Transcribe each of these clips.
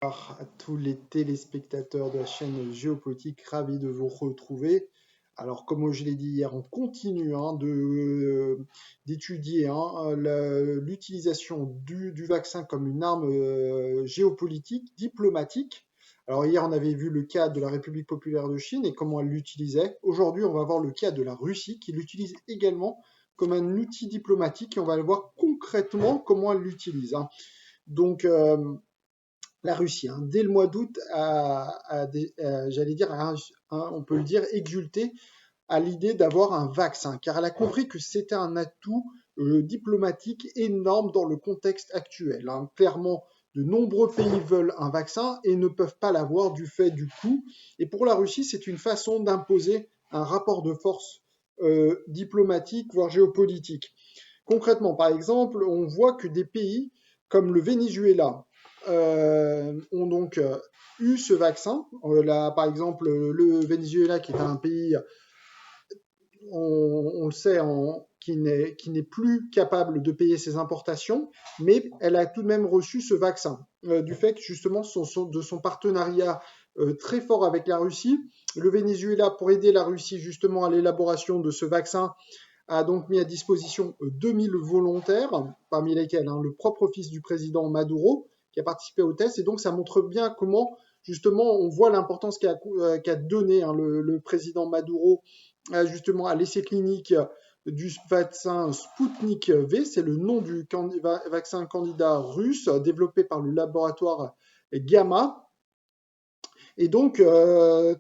bonsoir à tous les téléspectateurs de la chaîne Géopolitique, ravi de vous retrouver. Alors, comme je l'ai dit hier, on continue d'étudier l'utilisation du vaccin comme une arme géopolitique, diplomatique. Alors, hier, on avait vu le cas de la République populaire de Chine et comment elle l'utilisait. Aujourd'hui, on va voir le cas de la Russie qui l'utilise également comme un outil diplomatique et on va voir concrètement comment elle l'utilise. Donc, la Russie, dès le mois d'août, j'allais dire, on peut le dire, exulté à l'idée d'avoir un vaccin, car elle a compris que c'était un atout diplomatique énorme dans le contexte actuel. Clairement, de nombreux pays veulent un vaccin et ne peuvent pas l'avoir du fait du coût. Et pour la Russie, c'est une façon d'imposer un rapport de force diplomatique, voire géopolitique. Concrètement, par exemple, on voit que des pays comme le Venezuela ont donc eu ce vaccin. Là, par exemple, le Venezuela, qui est un pays, on le sait, qui n'est plus capable de payer ses importations, mais elle a tout de même reçu ce vaccin. Du fait que justement de son partenariat très fort avec la Russie, le Venezuela, pour aider la Russie justement à l'élaboration de ce vaccin, a donc mis à disposition 2000 volontaires, parmi lesquels le propre fils du président Maduro, qui a participé au test. Et donc, ça montre bien comment, justement, on voit l'importance qu'a donné le président Maduro justement à l'essai clinique du vaccin Sputnik V. C'est le nom du vaccin candidat russe développé par le laboratoire Gamma. Et donc,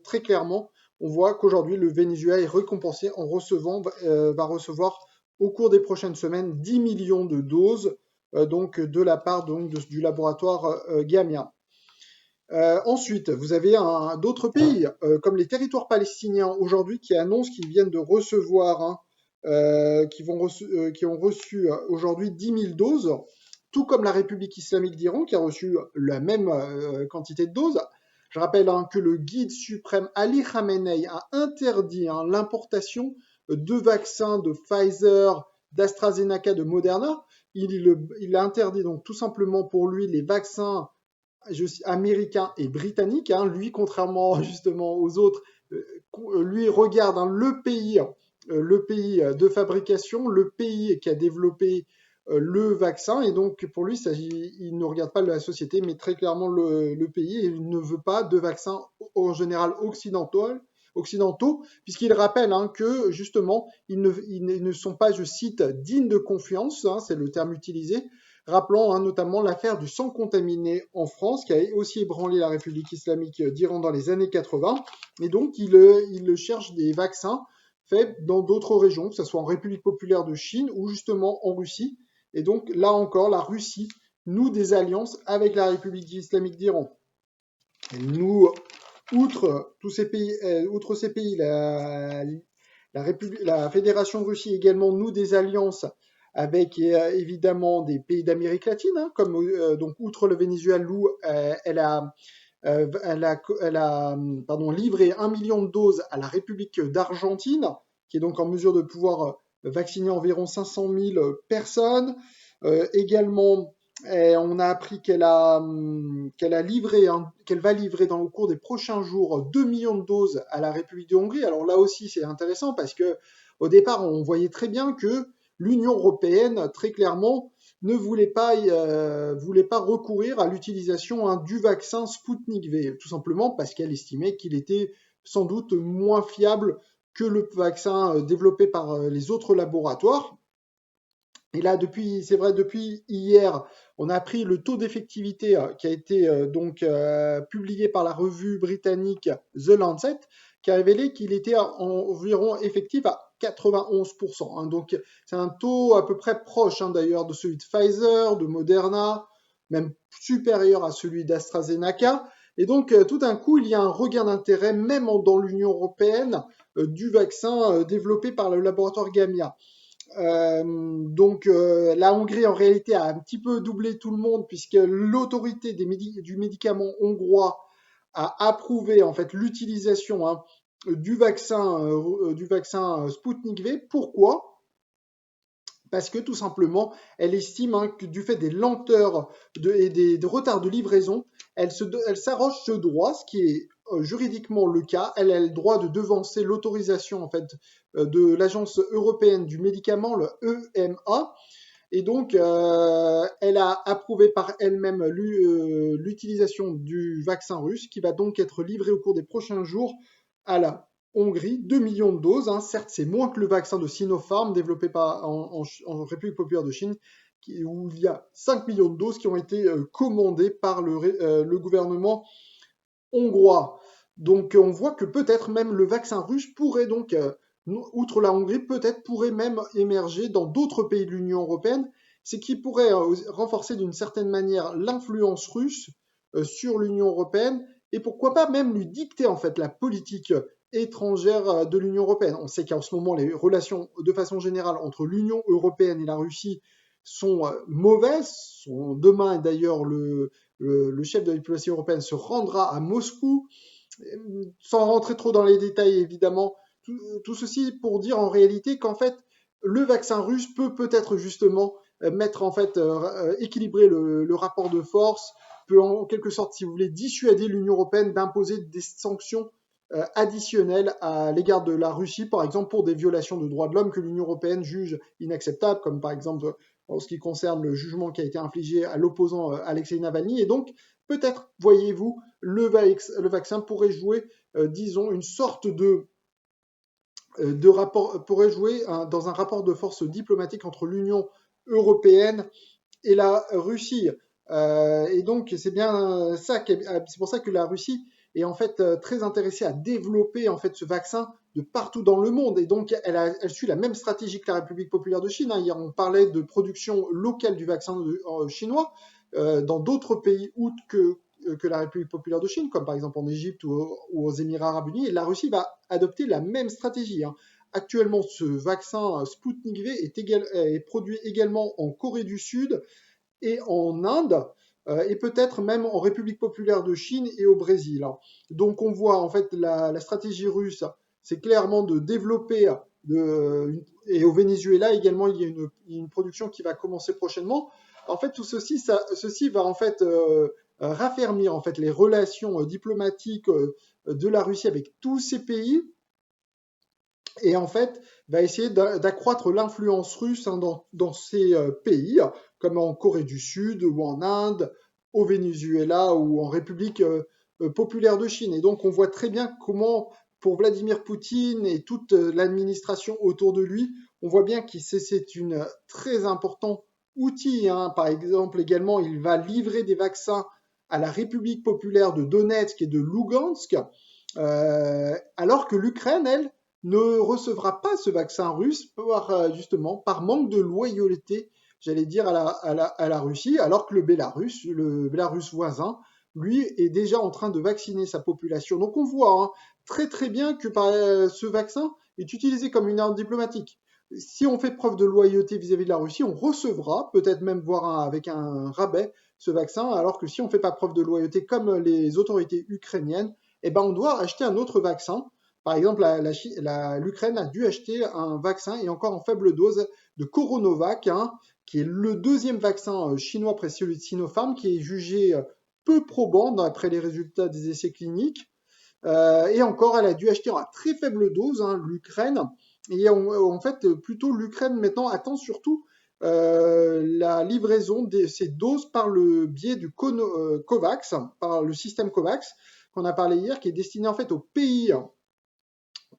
très clairement, on voit qu'aujourd'hui, le Venezuela est récompensé va recevoir au cours des prochaines semaines 10 millions de doses donc, de la part du laboratoire Gamma. Ensuite, vous avez d'autres pays, comme les territoires palestiniens aujourd'hui, qui annoncent qu'ils viennent de recevoir, qui ont reçu aujourd'hui 10 000 doses, tout comme la République islamique d'Iran, qui a reçu la même quantité de doses. Je rappelle que le guide suprême Ali Khamenei a interdit l'importation de vaccins de Pfizer, d'AstraZeneca, de Moderna. Il a interdit donc tout simplement pour lui les vaccins américains et britanniques. Lui, contrairement justement aux autres, lui regarde le pays de fabrication, le pays qui a développé le vaccin, et donc pour lui, il ne regarde pas la société, mais très clairement le pays, et il ne veut pas de vaccins en général occidentaux, puisqu'il rappelle que justement, ils ne sont pas, je cite, dignes de confiance, c'est le terme utilisé, rappelant notamment l'affaire du sang contaminé en France, qui a aussi ébranlé la République islamique d'Iran dans les années 80, et donc il cherche des vaccins faits dans d'autres régions, que ce soit en République populaire de Chine ou justement en Russie. Et donc, là encore, la Russie noue des alliances avec la République islamique d'Iran. Nous, outre ces pays, la Fédération de Russie également noue des alliances avec évidemment des pays d'Amérique latine, comme donc outre le Venezuela, où elle a livré 1 million de doses à la République d'Argentine, qui est donc en mesure de pouvoir vacciner environ 500 000 personnes. Également, on a appris qu'elle va livrer au cours des prochains jours 2 millions de doses à la République de Hongrie. Alors là aussi, c'est intéressant parce que au départ, on voyait très bien que l'Union européenne, très clairement, ne voulait pas recourir à l'utilisation du vaccin Sputnik V, tout simplement parce qu'elle estimait qu'il était sans doute moins fiable que le vaccin développé par les autres laboratoires. Et là, depuis hier, on a appris le taux d'effectivité qui a été publié par la revue britannique The Lancet, qui a révélé qu'il était environ effectif à 91%. Donc, c'est un taux à peu près proche d'ailleurs de celui de Pfizer, de Moderna, même supérieur à celui d'AstraZeneca. Et donc, tout d'un coup, il y a un regain d'intérêt, même dans l'Union européenne, du vaccin développé par le laboratoire Gamma. La Hongrie en réalité a un petit peu doublé tout le monde puisque l'autorité du médicament hongrois a approuvé en fait l'utilisation du vaccin Sputnik V. Pourquoi ? parce que tout simplement, elle estime que du fait des lenteurs et des retards de livraison, elle s'arroge ce droit, ce qui est juridiquement le cas. Elle a le droit de devancer l'autorisation en fait de l'Agence européenne du médicament, le EMA, et donc, elle a approuvé par elle-même l'utilisation du vaccin russe qui va donc être livré au cours des prochains jours à la Hongrie, 2 millions de doses. Hein. Certes, c'est moins que le vaccin de Sinopharm développé en République populaire de Chine, où il y a 5 millions de doses qui ont été commandées par le gouvernement hongrois. Donc on voit que peut-être même le vaccin russe pourrait donc, outre la Hongrie, peut-être pourrait même émerger dans d'autres pays de l'Union européenne, ce qui pourrait renforcer d'une certaine manière l'influence russe sur l'Union européenne et pourquoi pas même lui dicter en fait la politique étrangère de l'Union européenne. On sait qu'en ce moment les relations de façon générale entre l'Union européenne et la Russie sont mauvaises. Demain d'ailleurs le chef de la diplomatie européenne se rendra à Moscou, sans rentrer trop dans les détails évidemment. Tout ceci pour dire en réalité qu'en fait le vaccin russe peut-être justement mettre en fait équilibrer le rapport de force, peut en quelque sorte, si vous voulez, dissuader l'Union européenne d'imposer des sanctions additionnelles à l'égard de la Russie, par exemple pour des violations de droits de l'homme que l'Union européenne juge inacceptables, comme par exemple en ce qui concerne le jugement qui a été infligé à l'opposant Alexei Navalny. Et donc, peut-être, voyez-vous, le vaccin pourrait jouer, disons, une sorte de rapport, pourrait jouer dans un rapport de force diplomatique entre l'Union européenne et la Russie. Et donc, c'est bien ça, c'est pour ça que la Russie est en fait très intéressée à développer en fait ce vaccin de partout dans le monde. Et donc, elle suit la même stratégie que la République populaire de Chine. Hein. Hier, on parlait de production locale du vaccin chinois dans d'autres pays outre que la République populaire de Chine, comme par exemple en Égypte ou aux Émirats arabes unis. Et la Russie va adopter la même stratégie. Hein. Actuellement, ce vaccin Sputnik V est produit également en Corée du Sud et en Inde, et peut-être même en République populaire de Chine et au Brésil. Hein. Donc on voit en fait la stratégie russe, c'est clairement de développer, et au Venezuela également, il y a une production qui va commencer prochainement. En fait, tout ceci va en fait raffermir en fait les relations diplomatiques de la Russie avec tous ces pays et en fait va essayer d'accroître l'influence russe hein, dans ces pays, comme en Corée du Sud ou en Inde, au Venezuela ou en République populaire de Chine. Et donc on voit très bien comment, pour Vladimir Poutine et toute l'administration autour de lui, on voit bien que c'est une très important outil. Hein. Par exemple, également, il va livrer des vaccins à la République populaire de Donetsk et de Lugansk, alors que l'Ukraine, elle, ne recevra pas ce vaccin russe justement par manque de loyauté, j'allais dire, à la Russie, alors que le Bélarus voisin, lui, est déjà en train de vacciner sa population. Donc on voit hein, très très bien que ce vaccin est utilisé comme une arme diplomatique. Si on fait preuve de loyauté vis-à-vis de la Russie, on recevra, peut-être même voire avec un rabais, ce vaccin, alors que si on ne fait pas preuve de loyauté comme les autorités ukrainiennes, eh ben on doit acheter un autre vaccin. Par exemple, l'Ukraine a dû acheter un vaccin, et encore en faible dose, de Coronovac, hein, qui est le deuxième vaccin chinois après celui de Sinopharm, qui est jugé peu probant d'après les résultats des essais cliniques. Et encore, elle a dû acheter à très faible dose, hein, l'Ukraine. Et en fait, plutôt l'Ukraine maintenant attend surtout la livraison de ces doses par le biais du COVAX, par le système COVAX, qu'on a parlé hier, qui est destiné en fait aux pays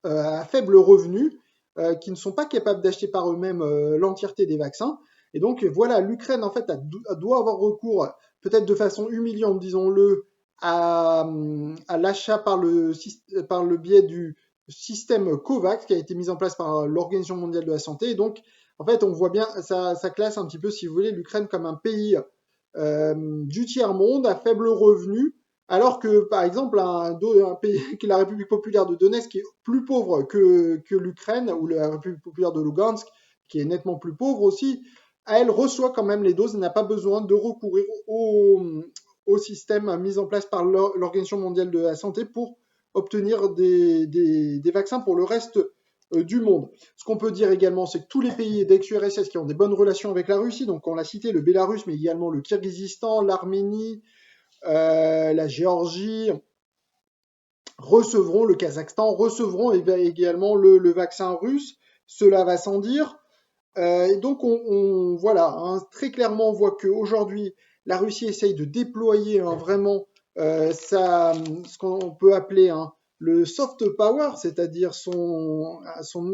à faible revenu qui ne sont pas capables d'acheter par eux-mêmes l'entièreté des vaccins. Et donc voilà, l'Ukraine en fait doit avoir recours, peut-être de façon humiliante, disons-le, à l'achat par le biais du système COVAX qui a été mis en place par l'Organisation mondiale de la santé. Et donc, en fait, on voit bien, ça classe un petit peu, si vous voulez, l'Ukraine comme un pays du tiers-monde à faible revenu, alors que, par exemple, un pays qui est la République populaire de Donetsk, qui est plus pauvre que l'Ukraine, ou la République populaire de Lugansk, qui est nettement plus pauvre aussi, elle reçoit quand même les doses et n'a pas besoin de recourir au système mis en place par l'Organisation mondiale de la santé pour obtenir des vaccins pour le reste du monde. Ce qu'on peut dire également, c'est que tous les pays d'ex-URSS qui ont des bonnes relations avec la Russie, donc on l'a cité, le Bélarus, mais également le Kirghizistan, l'Arménie, la Géorgie, recevront, le Kazakhstan recevront également le vaccin russe. Cela va sans dire. Et donc, voilà, hein, très clairement, on voit qu'aujourd'hui, la Russie essaye de déployer vraiment ce qu'on peut appeler le soft power, c'est-à-dire son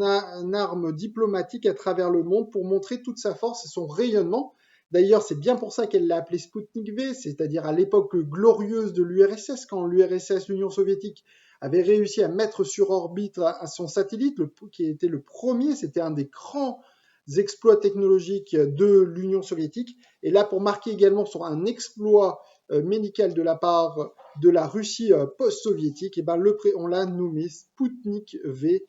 arme diplomatique à travers le monde pour montrer toute sa force et son rayonnement. D'ailleurs, c'est bien pour ça qu'elle l'a appelé Sputnik V, c'est-à-dire à l'époque glorieuse de l'URSS, quand l'URSS, l'Union soviétique, avait réussi à mettre sur orbite à son satellite, qui était le premier, c'était un des grands exploits technologiques de l'Union soviétique. Et là, pour marquer également sur un exploit médical de la part de la Russie post-soviétique, et ben on l'a nommé Sputnik V.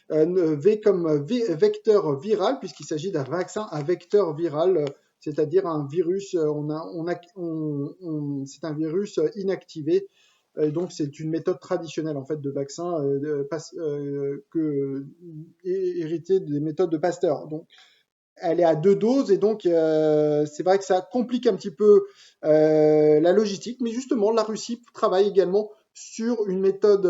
V comme vecteur viral, puisqu'il s'agit d'un vaccin à vecteur viral, c'est-à-dire un virus, c'est un virus inactivé. Et donc, c'est une méthode traditionnelle en fait de vaccin héritée des méthodes de Pasteur. Donc, elle est à 2 doses et donc c'est vrai que ça complique un petit peu la logistique, mais justement la Russie travaille également sur une méthode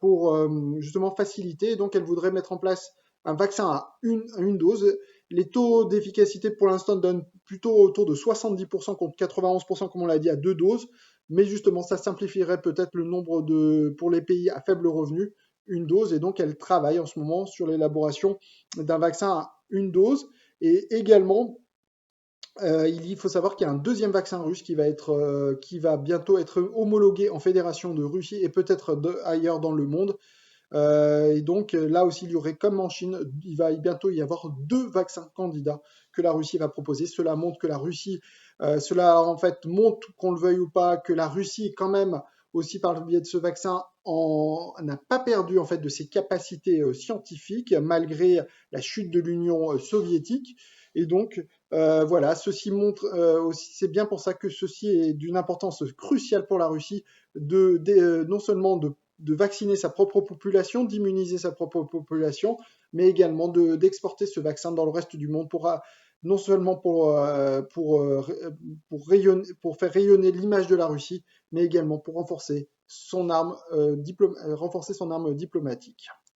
pour justement faciliter, et donc elle voudrait mettre en place un vaccin à une dose. Les taux d'efficacité pour l'instant donnent plutôt autour de 70% contre 91% comme on l'a dit à 2 doses, mais justement ça simplifierait peut-être le nombre pour les pays à faible revenu, une dose, et donc elle travaille en ce moment sur l'élaboration d'un vaccin à une dose. Et également, il faut savoir qu'il y a un deuxième vaccin russe qui va bientôt être homologué en Fédération de Russie et peut-être ailleurs dans le monde. Et donc là aussi, il y aurait comme en Chine, il va bientôt y avoir 2 vaccins candidats que la Russie va proposer. Cela montre que la Russie, cela en fait montre qu'on le veuille ou pas, que la Russie quand même aussi par le biais de ce vaccin n'a pas perdu en fait de ses capacités scientifiques malgré la chute de l'Union soviétique. Et donc voilà, ceci montre aussi, c'est bien pour ça que ceci est d'une importance cruciale pour la Russie non seulement de vacciner sa propre population, d'immuniser sa propre population, mais également d'exporter ce vaccin dans le reste du monde non seulement pour faire rayonner l'image de la Russie, mais également pour renforcer son arme diplomatique.